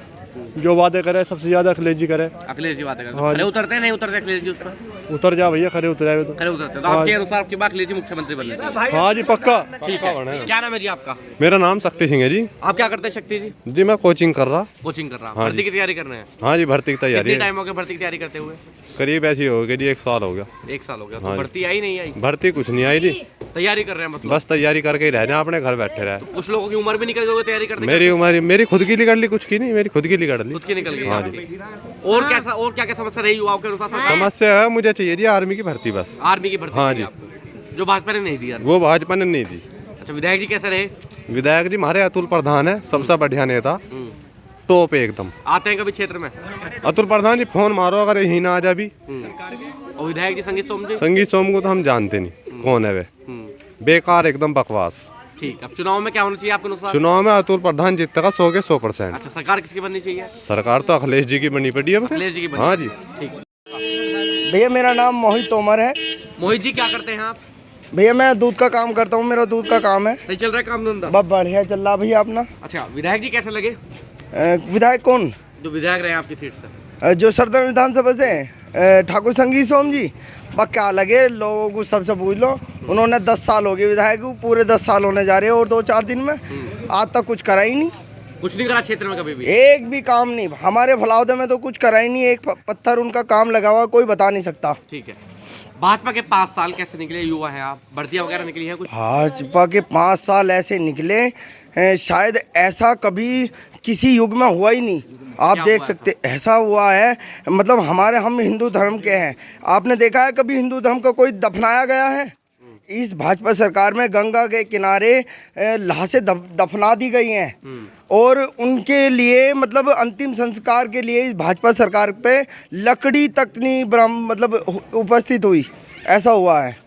जो वादे करे सबसे ज्यादा अखिलेश जी करे।
अखिलेश जी बात करें?
हाँ,
खरे उतरते हैं नहीं उतरते अखिलेश जी उस पर?
उतर जा भैया, खरे उतरे तो।
खरे उतरते तो आपके अनुसार आपकी बात अखिलेश जी मुख्यमंत्री बनने चाहिए?
हाँ जी, पक्का।
ठीक है। क्या नाम है जी आपका?
मेरा नाम शक्ति सिंह है जी।
आप क्या करते हैं शक्ति जी?
जी, मैं कोचिंग कर रहा।
कोचिंग कर रहा?
हाँ
भर्ती की तैयारी कर रहे हैं?
हाँ जी, भर्ती की तैयारी।
कितने टाइम हो गया भर्ती की तैयारी करते हुए?
करीब ऐसी हो गई जी, 1 साल हो गया।
1 साल हो गया।
हाँ
तो भर्ती आई नहीं आई?
भर्ती कुछ नहीं आई जी,
तैयारी कर रहे हैं?
बस तैयारी करके ही रह जाए, अपने घर बैठे रहे।
कुछ लोगों की उम्र भी निकल गई तैयारी करते?
मेरी उम्र, मेरी खुद की निकल ली, कुछ की नहीं, मेरी खुद की निकल ली।
खुद की निकल गई?
हाँ जी।
और कैसा, और क्या क्या समस्या रही युवाओं के अनुसार?
समस्या है, मुझे चाहिए जी आर्मी की भर्ती बस।
आर्मी की भर्ती?
हाँ जी।
जो भाजपा ने नहीं दी?
वो भाजपा ने नहीं दी।
अच्छा, विधायक जी कैसे रहे?
विधायक जी हमारे अतुल प्रधान है, सबसे बढ़िया नेता, टॉप एकदम।
आते हैं कभी क्षेत्र में?
अतुल प्रधान जी फोन मारो अगर यही ना आ जा भी।
और विधायक जी संगीत सोम जी?
संगीत सोम को तो हम जानते नहीं कौन है वे, बेकार एकदम बकवास।
ठीक। अब चुनाव में क्या होना चाहिए आपके अनुसार?
चुनाव में अतुल प्रधान जीतेगा 100 के 100%।
अच्छा, सरकार किसकी बननी चाहिए?
सरकार तो अखिलेश जी की बनी पड़ी है।
अखिलेश जी की बनी?
हाँ जी।
ठीक।
भैया मेरा नाम मोहित तोमर है।
मोहित जी, क्या करते हैं आप?
भैया मैं दूध का काम करता हूँ, मेरा दूध का काम है।
सही चल रहा है काम धंधा?
बहुत बढ़िया चल रहा भैया अपना।
अच्छा, विधायक जी कैसे लगे?
विधायक कौन?
जो विधायक रहे आपकी सीट से?
जो सरदार विधानसभा से ठाकुर संगीत सोम जी। बस क्या लगे, लोगों को सबसे पूछ लो, उन्होंने 10 साल हो गए विधायक को, पूरे 10 साल होने जा रहे हैं और 2-4 दिन में। आज तक कुछ करा ही नहीं।
कुछ नहीं करा क्षेत्र में कभी भी?
एक भी काम नहीं। हमारे फलावदे में तो कुछ करा ही नहीं, एक पत्थर उनका काम लगा हुआ, कोई बता नहीं सकता।
ठीक है। भाजपा के 5 साल कैसे निकले? युवा हैं आप, भर्तियां वगैरह निकली हैं कुछ?
भाजपा के 5 साल ऐसे निकले, शायद ऐसा कभी किसी युग में हुआ ही नहीं। आप देख सकते, ऐसा हुआ है, मतलब हम हिंदू धर्म के हैं। आपने देखा है कभी हिंदू धर्म को कोई दफनाया गया है? इस भाजपा सरकार में गंगा के किनारे लाशें दफना दी गई हैं और उनके लिए मतलब अंतिम संस्कार के लिए इस भाजपा सरकार पे लकड़ी तक नहीं मतलब उपस्थित हुई। ऐसा हुआ है।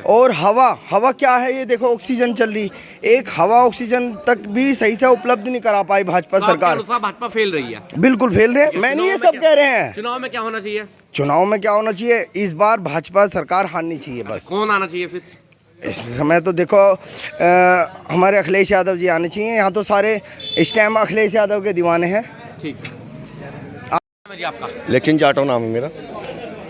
और हवा क्या है ये देखो, ऑक्सीजन चल रही, एक हवा ऑक्सीजन तक भी सही से उपलब्ध नहीं करा पाई भाजपा सरकार।
भाजपा फेल रही है?
बिल्कुल फेल रही है। मैं नहीं ये सब कह रहे हैं।
चुनाव में क्या होना चाहिए?
चुनाव में क्या होना चाहिए? इस बार भाजपा सरकार हारनी चाहिए बस।
कौन आना चाहिए फिर
इस समय? तो देखो हमारे अखिलेश यादव जी आने चाहिए। यहाँ तो सारे इस टाइम अखिलेश यादव के दीवाने हैं।
ठीक।
लेकिन जाटो नाम है मेरा।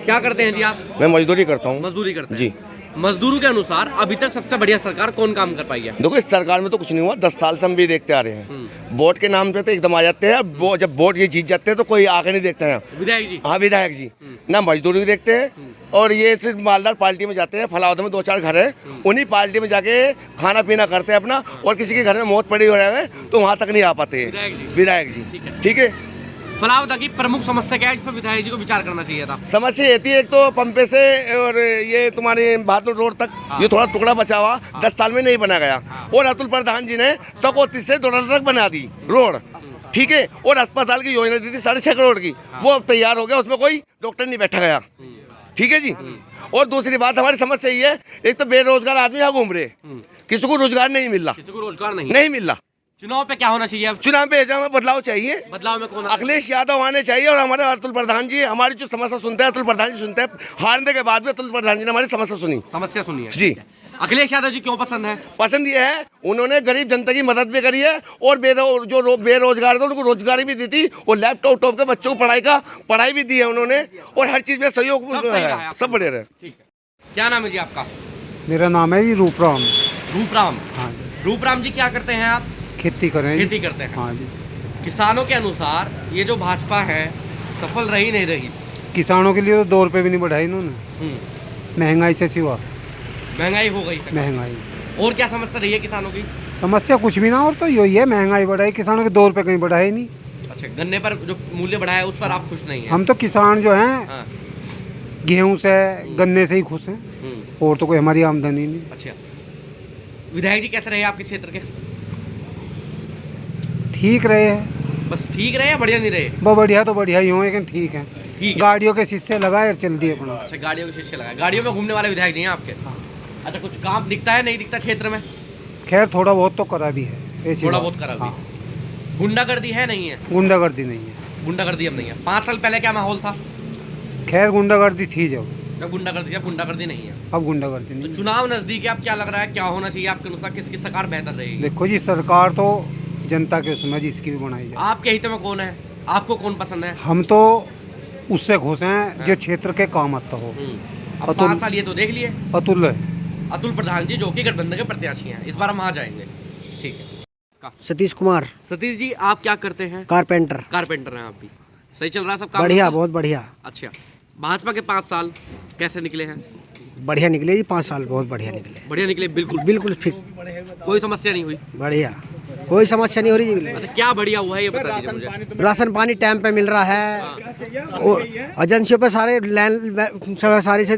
क्या करते हैं जी आप?
मैं मजदूरी करता हूँ।
मजदूरी करते हैं
जी।
मजदूरों के अनुसार अभी तक सबसे बढ़िया सरकार कौन काम कर पाई है?
देखो इस सरकार में तो कुछ नहीं हुआ, 10 साल से हम भी देखते आ रहे हैं। वोट के नाम पे तो एकदम आ जाते हैं, जब वोट ये जीत जाते हैं तो कोई आगे नहीं देखता है।
विधायक जी?
हाँ विधायक जी ना मजदूरी देखते हैं, और ये सिर्फ मालदार पार्टी में जाते हैं। फलावद में 2-4 घर है, उन्हीं पार्टी में जाके खाना पीना करते हैं अपना, और किसी के घर में मौत पड़ी हो रहा है तो वहाँ तक नहीं आ पाते विधायक जी। ठीक है।
फलावदा की प्रमुख समस्या क्या है, इस पर विधायक जी को विचार करना चाहिए था?
समस्या ये थी, एक तो पंपे से और ये तुम्हारे बहादुर रोड तक ये थोड़ा टुकड़ा बचा हुआ 10 साल में नहीं बना गया, और अतुल प्रधान जी ने 131 से डॉलर तक बना दी रोड। ठीक है। और अस्पताल की योजना दी थी 6.5 करोड़ की, वो अब तैयार हो गया, उसमें कोई डॉक्टर नहीं बैठा गया। ठीक है जी। और दूसरी बात हमारी समस्या ये है, एक तो बेरोजगार आदमी यहाँ घूम रहे, किसी को रोजगार नहीं मिल रहा,
किसी को रोजगार
नहीं मिल रहा।
चुनाव पे क्या होना चाहिए अब?
चुनाव पे हमें बदलाव चाहिए।
बदलाव में कौन?
अखिलेश यादव आने चाहिए, और हमारे अतुल प्रधान जी हमारी जो समस्या सुनते हैं, अतुल प्रधान जी सुनते हैं। हारने के बाद भी अतुल प्रधान जी ने हमारी समस्या सुनी है
जी। अखिलेश यादव जी क्यों पसंद है?
पसंद ये है, उन्होंने गरीब जनता की मदद भी करी है, और जो बेरोजगार थे उनको रोजगारी भी दी थी, और लैपटॉप टॉप के बच्चों को पढ़ाई भी दी है उन्होंने, और हर चीज में सहयोग सब बढ़े रहे।
क्या नाम है जी आपका?
मेरा नाम है जी रूपराम।
रूपराम?
हाँ जी।
रूपराम जी क्या करते हैं आप?
खेती करें।
खेती करते हैं।
हाँ जी।
किसानों के अनुसार ये जो भाजपा है सफल रही नहीं रही?
किसानों के लिए तो 2 रुपये भी नहीं बढ़ाई इन्होंने, महंगाई से सिवा।
महंगाई हो गई है।
महंगाई।
और क्या समस्या रही है किसानों की?
समस्या कुछ भी ना, और तो यही है, महंगाई बढ़ाई, किसानों के 2 रुपये कहीं बढ़ाए नहीं।
अच्छा, गन्ने पर जो मूल्य बढ़ाया है उस पर आप खुश नहीं हैं?
हम तो किसान जो हैं गेहूं से गन्ने से ही खुश हैं, और तो कोई हमारी आमदनी नहीं।
अच्छा, विधायक जी कैसे रहे आपके क्षेत्र के?
ठीक रहे हैं।
बस ठीक रहे या बढ़िया नहीं रहे?
वो बढ़िया तो बढ़िया ही हो, लेकिन ठीक है। गाड़ियों के शीशे लगाए और चल दिए अपना।
अच्छा, गाड़ियों के शीशे लगाए। गाड़ियों में घूमने वाले विधायक नहीं है आपके? अच्छा, कुछ काम दिखता है नहीं दिखता क्षेत्र में?
खैर थोड़ा बहुत तो करा भी है, ऐसी
थोड़ा बहुत करा भी है। गुंडागर्दी है नहीं है?
गुंडागर्दी नहीं है।
गुंडागर्दी अब नहीं है। 5 साल पहले क्या माहौल था?
खैर गुंडागर्दी थी जब
गुंडागर्दी नहीं है।
अब गुंडागर्दी नहीं।
तो चुनाव नजदीक है, अब क्या लग रहा है क्या होना चाहिए आपके अनुसार, किसकी सरकार बेहतर रहेगी?
देखो जी, सरकार तो जनता के उसमें जिसकी भी बनाई जाए।
आपके हित में कौन है? आपको कौन पसंद है?
हम तो उससे खुश हैं जो क्षेत्र के काम आता हो।
अब 5 साल ये तो देख लिए।
अतुल
प्रधान जी जो कि गठबंधन के प्रत्याशी हैं, इस बार हम वहाँ जाएंगे। ठीक है।
सतीश कुमार।
सतीश जी आप क्या करते हैं?
कारपेंटर।
कारपेंटर हैं आप भी? सही चल रहा है सब काम?
बढ़िया, बहुत बढ़िया।
अच्छा, भाजपा के 5 साल कैसे निकले हैं?
बढ़िया निकले जी, 5 साल बहुत बढ़िया निकले।
बढ़िया निकले? बिल्कुल
फिट,
कोई समस्या नहीं हुई?
बढ़िया, कोई समस्या नहीं हो रही जी।
अच्छा, क्या बढ़िया हुआ है ये बता दीजिए मुझे।
राशन पानी टाइम पे मिल रहा है, और एजेंसियों पे सारे लैंड सारी से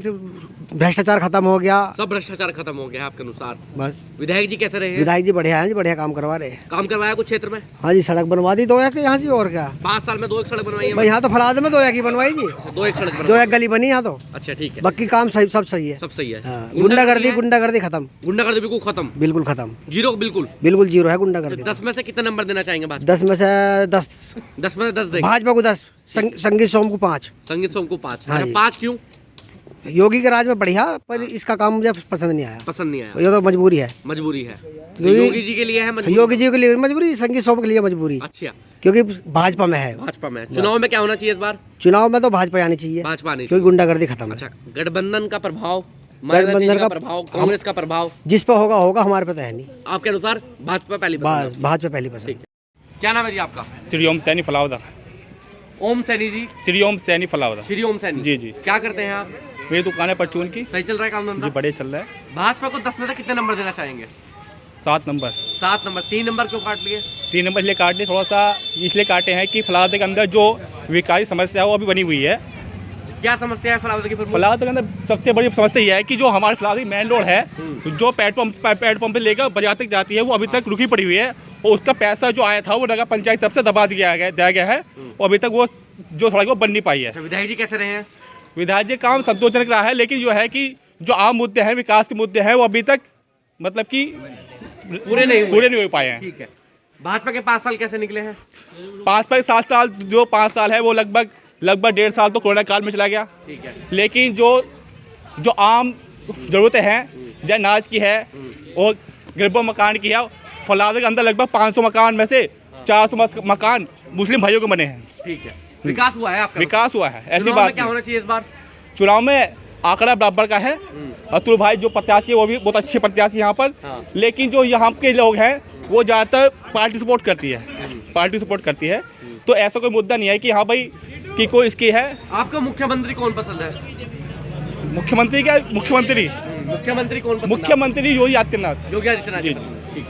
भ्रष्टाचार खत्म हो गया।
सब भ्रष्टाचार खत्म हो गया आपके अनुसार?
बस।
विधायक जी कैसे रहे हैं?
विधायक जी बढ़िया है जी, बढ़िया काम करवा रहे हैं।
काम करवाया कुछ क्षेत्र में?
हाँ जी, सड़क बनवा दी 2 एक यहाँ से, और क्या
5 साल में 2 एक सड़क बनवाई है?
भाई यहाँ तो फलाद में 2 एक ही बनवाई जी।
2 एक सड़क,
2 एक गली बनी यहाँ तो।
अच्छा ठीक है।
बाकी काम सही, सब सही है।
सब सही है।
गुंडागर्दी खत्म।
गुंडागर्दी बिल्कुल खत्म?
बिल्कुल खत्म,
जीरो। बिल्कुल
जीरो है गुंडागर्दी।
10 में से कितना नंबर देना चाहेंगे?
10 में से 10।
10 में से 10 देंगे।
भाजपा को 10, संगीत सोम को 5।
संगीत सोम को 5।
हाँ,
5 क्यों?
योगी के राज में बढ़िया, पर इसका काम मुझे पसंद नहीं आया। ये तो मजबूरी है।
योगी जी के लिए है मजबूरी?
योगी जी के लिए मजबूरी, संगीत सोम के लिए मजबूरी।
अच्छा,
क्योंकि भाजपा में है।
चुनाव में क्या होना चाहिए इस बार?
चुनाव में तो भाजपा आनी चाहिए, क्योंकि गुंडागर्दी खत्म है।
अच्छा, गठबंधन का प्रभाव, कांग्रेस का प्रभाव
जिस पे होगा, हमारे पे तो है नहीं।
आपके अनुसार भाजपा पहली पसंद? क्या नाम है जी आपका?
श्री ओम सैनी फलावदा।
ओम सैनी जी?
श्री ओम सैनी फलावदा।
श्री ओम सैनी जी। क्या करते हैं आप?
मेरी दुकान है परचून की।
सही चल रहा है काम धंधा?
जी बढ़िया चल रहा है।
भाजपा को 10 में से कितने नंबर देना चाहेंगे?
7 नंबर।
7 नंबर। 3 नंबर क्यों काट लिए?
3 नंबर इसलिए काट लिए, थोड़ा सा इसलिए काटे हैं कि फलावदा के अंदर जो विकास समस्या है वो अभी बनी हुई है।
क्या समस्या है फलावदा की?
फलावदा के अंदर सबसे बड़ी समस्या यह है कि जो हमारे फलावदा मेन रोड है, जो पेट्रोल पंप लेकर बाजार तक जाती है, वो अभी तक रुकी पड़ी हुई है, और उसका पैसा जो आया था वो नगर पंचायत तरफ से दबा दिया गया है, और अभी तक वो जो सड़क वो बन नहीं पाई है।
विधायक जी कैसे रहे हैं?
विधायक जी काम संतोषजनक रहा है, लेकिन जो है कि जो आम मुद्दे हैं, विकास के मुद्दे हैं, वो अभी तक मतलब कि पूरे नहीं हो पाए हैं।
ठीक है। भाजपा के 5 साल कैसे निकले हैं?
7 साल, जो 5 साल है वो लगभग 1.5 साल तो कोरोना काल में चला गया।
ठीक है।
लेकिन जो आम ज़रूरतें हैं, जैसे अनाज की है और गरीबों मकान की है, फलावदा के अंदर लगभग 500 मकान में से 400 मकान मुस्लिम भाइयों के बने हैं।
ठीक है। विकास हुआ है आपका?
विकास हुआ है, ऐसी
बात। क्या होना चाहिए इस बार?
चुनाव में
आंकड़ा बराबर का है। अतुल भाई जो प्रत्याशी है वो भी बहुत अच्छे प्रत्याशी यहाँ पर, लेकिन जो यहाँ के लोग हैं वो ज़्यादातर पार्टी सपोर्ट करती है, पार्टी सपोर्ट करती है। तो ऐसा कोई मुद्दा नहीं है कि हाँ भाई कि कोई इसकी है।
आपको मुख्यमंत्री कौन पसंद है?
मुख्यमंत्री क्या मुख्यमंत्री
कौन पसंद?
मुख्यमंत्री योगी आदित्यनाथ।
योगी आदित्यनाथ जी। ठीक।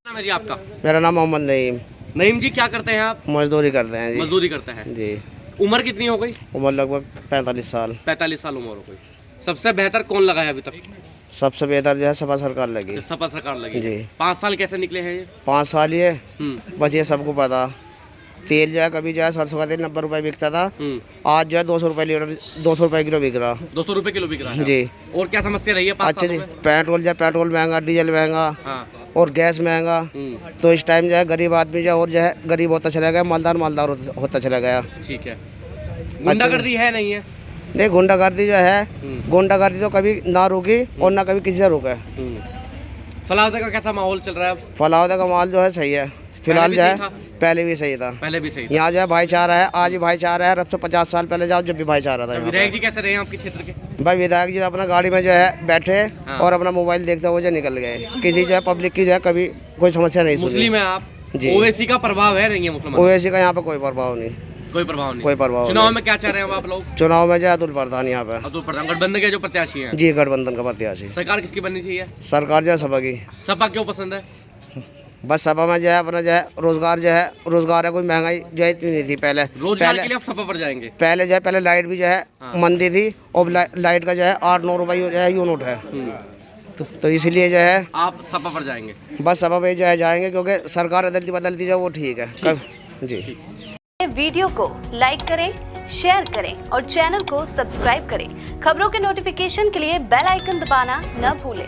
नाम है जी आपका?
मेरा नाम मोहम्मद नईम।
नईम जी क्या करते हैं आप?
मजदूरी करते हैं जी।
मजदूरी करते हैं
जी।
उम्र कितनी हो गई?
उम्र लगभग 45 साल।
45 साल उम्र हो गई। सबसे बेहतर कौन लगा है अभी तक?
सबसे बेहतर जो है सपा सरकार लगी।
सपा सरकार लगी
जी।
5 साल कैसे निकले हैं ये?
5 साल ये बस ये सबको पता। तेल जो है कभी जो है सरसों का तेल 90 रुपए बिकता था, आज जो है 200 रुपए लीटर, 200 रुपए किलो बिक रहा।
200 रुपए किलो बिक रहा है
जी।
और क्या समस्या रही है 5
अच्छा जी,
सालों में?
पेट्रोल जो है पेट्रोल महंगा, डीजल महंगा और गैस महंगा। तो इस टाइम जो है गरीब आदमी जो है और जो है गरीब होता चला गया, मालदार होता चला गया।
ठीक है। गुंडागर्दी है नहीं है?
नहीं, गुंडागर्दी जो है, गुंडागर्दी तो कभी ना रुकी और ना कभी किसी से रुका।
फलावदा का कैसा माहौल चल रहा है?
फलावदा का माहौल जो है सही है फिलहाल, जो है पहले भी सही था।
पहले भी सही था।
यहाँ जो है भाईचारा है, आज भी भाईचारा है, अब से 50 साल पहले जाओ जब भी भाईचारा था।
विधायक जी कैसे रहे हैं आपके क्षेत्र के?
भाई विधायक जी अपना गाड़ी में जो है बैठे और अपना मोबाइल देखते हुए जो निकल गए। किसी जो है पब्लिक की जो है कभी कोई समस्या नहीं सुनी।
मुस्लिम है आप
जी।
ओवैसी का प्रभाव है नहीं है मुसलमान?
ओवैसी का यहाँ पे कोई प्रभाव नहीं।
कोई प्रभाव नहीं।
कोई प्रभाव।
चुनाव में क्या चाह रहे हैं आप लोग?
चुनाव में जो है अतुल प्रधान यहाँ पे।
अतुल प्रधान गठबंधन के जो प्रत्याशी हैं?
जी, गठबंधन का प्रत्याशी।
सरकार किसकी बननी चाहिए?
सरकार जो है सपा की।
सपा क्यों पसंद है?
बस सपा में जो है अपना जो है रोजगार है, कोई महंगाई जो है इतनी नहीं थी पहले।
रोजगार के लिए आप सपा पर जाएंगे?
पहले जो है पहले लाइट भी जो है मंदी थी और लाइट का जो है 8-9 रुपये जो है यूनिट है। तो इसलिए जो है
आप सपा पर जाएंगे?
बस सपा पे जो है जाएंगे, क्योंकि सरकार बदलती जो वो ठीक है। जी।
वीडियो को लाइक करें, शेयर करें और चैनल को सब्सक्राइब करें। खबरों के नोटिफिकेशन के लिए बेल आइकन दबाना न भूलें।